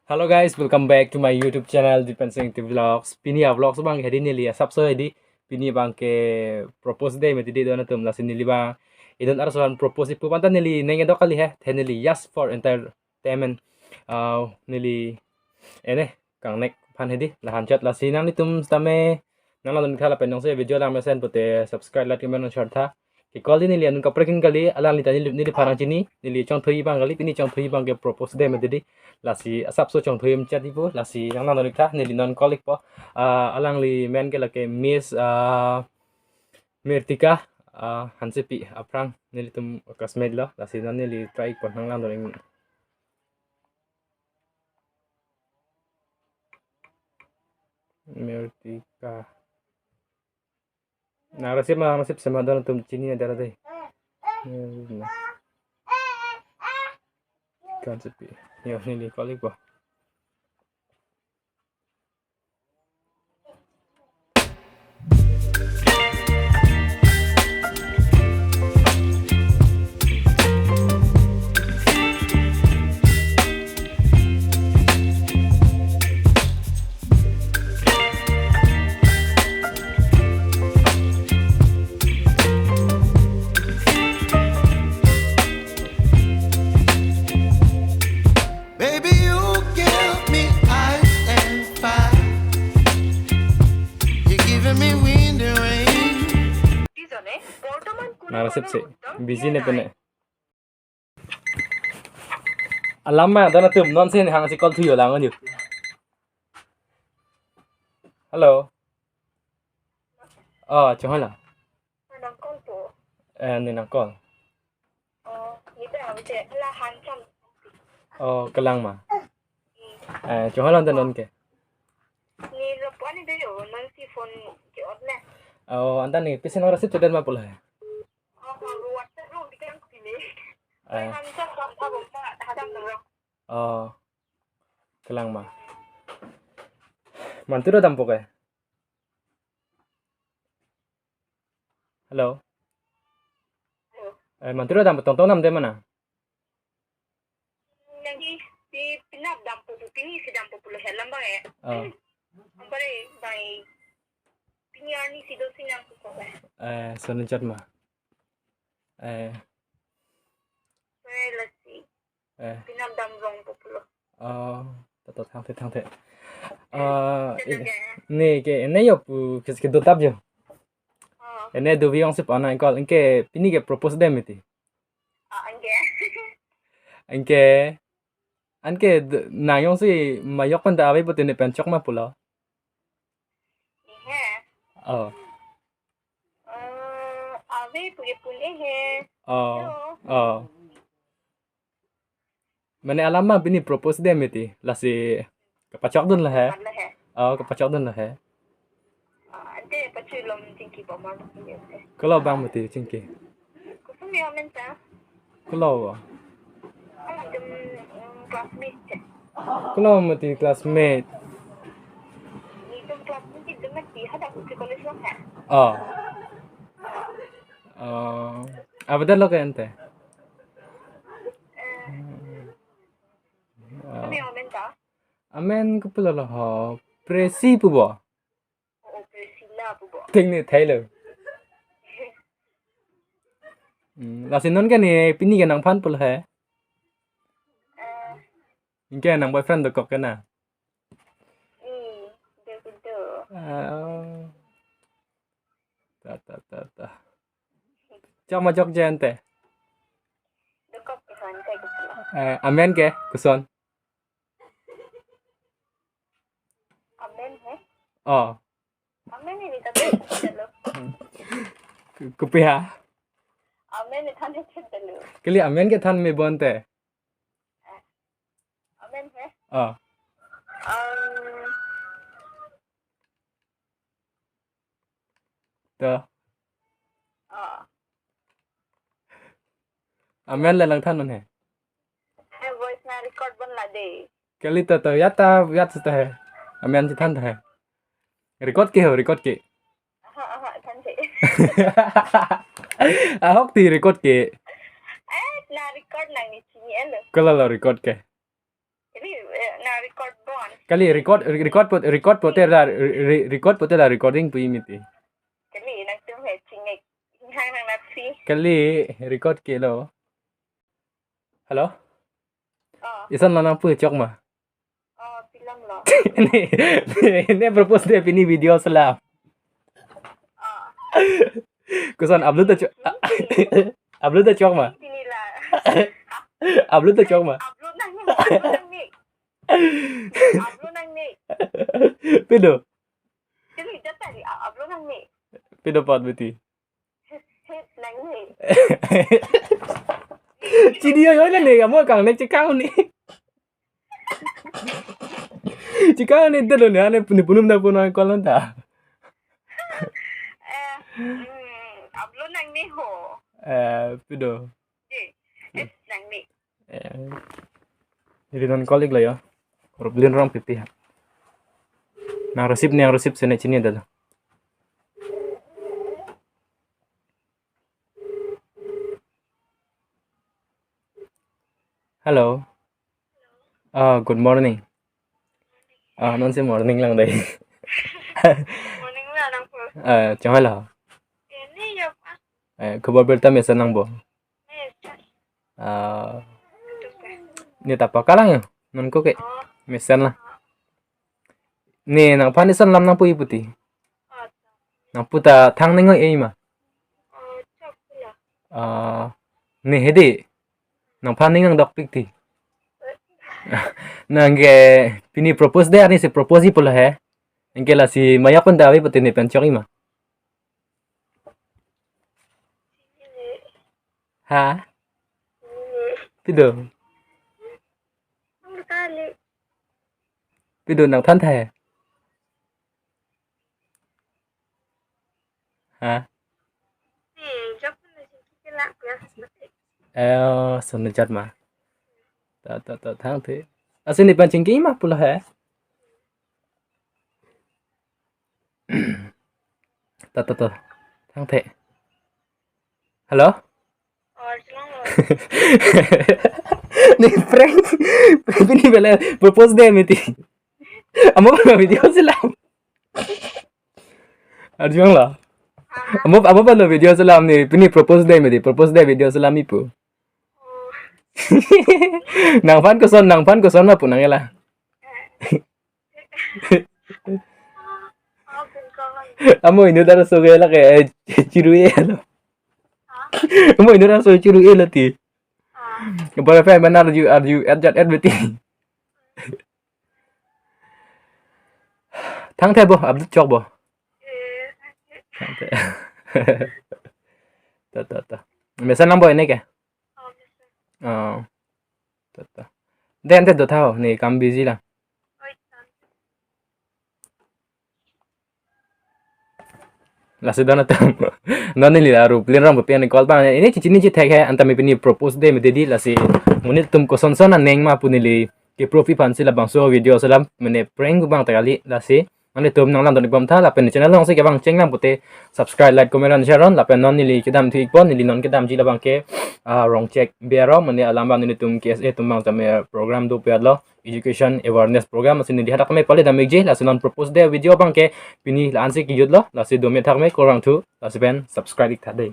Hello guys, welcome back to my YouTube channel Dipensing Vlogs. Pini vlogs bang hari ni liya sabso di pini bang ke propose day meti di dona tum la sinili bang idon arsoan propose pu panta nili nenge do kali he tenili yes for entertainment nili ene kang nek pan hedi la hanchat la sinang ni tum stame nang la don khala penong se video la mesen pote subscribe la timen short tha ki kali nili anun kaprekin kali alang li tani nili parang chini nili chong thui bang kali pini chong thui bang ke propose day meti di lasi asap so chong thuim chat ipo lasi nang nang nikta nili non kolik po alang li men ke lake miss Mirtika hansepi aprang nili tum kasmed lo lasi nan nili try po nang nang doing Mirtika narasip sama don tum chini ada deh hansepi yo nili kolik po narasip sih busy nih pene alam mah dana tum non sen hang si call thuyo lang on hello chong hala ni nang call kelang mah chong hala dan ke anta nih pisen narasip sudah mah pula kelang mah mantiro tampo ke halo mantiro tampo tonton nam de mana di pinap dampo pini si dampo pulo helam ba ambare bai pinyani si do sinang ko ba sonuncat mah lasi pinap dam rong po pulo tato thang the nih ke ene yo pu ke do tab jo ene do viong se pana call inke pini ke propose dem iti anke na yong si mayok pan da ave potene penchok ma pula ave puye pune he mane alama bini propose dem iti lasi kapachok dun lah he kapachok dun lah he ante pachu lom tingki pa mar kalau bang mati cingki kusum yo menta kalau jam classmate kalau mati classmate ni jam classmate jam mati hada ku college lo ha apa dah lo ke ente kusum yo menta amen kupula lo ho presi pu bo presila bu bo ting ni thailo lasi non ke ni pini ke nang phan pul hai inke nang boyfriend do kok kana ta chok ma chok jente dekop ke san kai ku amen ke kuson amen he oh amen ni ta te lo kupiha amen ni thane te lo kali amen ke than me bonte amen he to amen la lang than non he voice na record ban la de kali to yat sta hai amen chi than hai record ke ho record ke than te ahok ti record ke na record nang ni chini elo kalau lo record ke jadi na record Kali record pote la recording pui miti. Kali nang tum he chingek hang nang natsi. Kali record ke lo. Halo? Oh, Isan mana pu chok ma. film lo. Ini propose deh pini video selam. Kusan upload tuh upload tuh chok ma. Pini la. Upload tuh chok ma. Upload nang ni. Upload nang ni. Pido. Kali datari upload nang ni. Pido pot beti. Hit nang ni. Chị đi ơi là này mỗi càng này chị cao này chị cao này tên là này punum dah punai kolan ta Upload nang ni ho. pido Hit nang ni. jadi non kolik lah ya Ruplin rongpipi nang resip sini sini dah Hello. Good morning. Non sẽ morning lang đây. Morning la nang po. Chẳng hay là. Ini ya pa. Kabar berita mesan lang bo. Ni tak apa lang ya. Non ko ke. Mesan lah. Ni nang panisan lam nang pui putih. Nang puta thang nengo ei ma. Ni hedi. Nang paning nang dok pik ti. Nang ke pini propose deh ani si propose pula hai. Engke lah si maya pun dawi pati ni pencoki ma. Ha? Pido. Pido nang than thai. Ha? Sonu chat ma. Ta thang thế. Asin ni pancing ki ma pula hai. Ta thang thế. Hello? Ni prank ini bela propose deh miti. Amo pa video selam. Arjung lah. Amo pa video selam ni pini propose deh miti. Propose deh video selam ipu. Nang fan ko son ma punang ela. Amo inu dara so gela ke ciruye lo. Amo inu dara so ciruye lo ti. Kepala fan mana are you everything. Thang thế bo abdut chok bo. Thang thế. Ta. Mesan nang boy ne ke. Ta. Den te do thao ni kam busy lah. Lah sudah natam. Nani li laru Ruplin ram papian ni call pa ini cici tag hai anta me pini propose de me dedi la si munit tum ko son neng ma punili ke profi pan sila bang so video salam mene prank bang takali la si ane tum nang lam doni bom tha la pen channel long se ke bang cheng lam pute subscribe like comment and share on la pen non ni li kedam thi pon ni non kedam ji la bang ke wrong check biaro mene alam bang ni tum ke tum bang tame program do pe lo education awareness program asin di hadak me pale da me je la non propose de video bang ke pini la anse ki jod lo la si do me thak me korang thu la si pen subscribe ik tha dei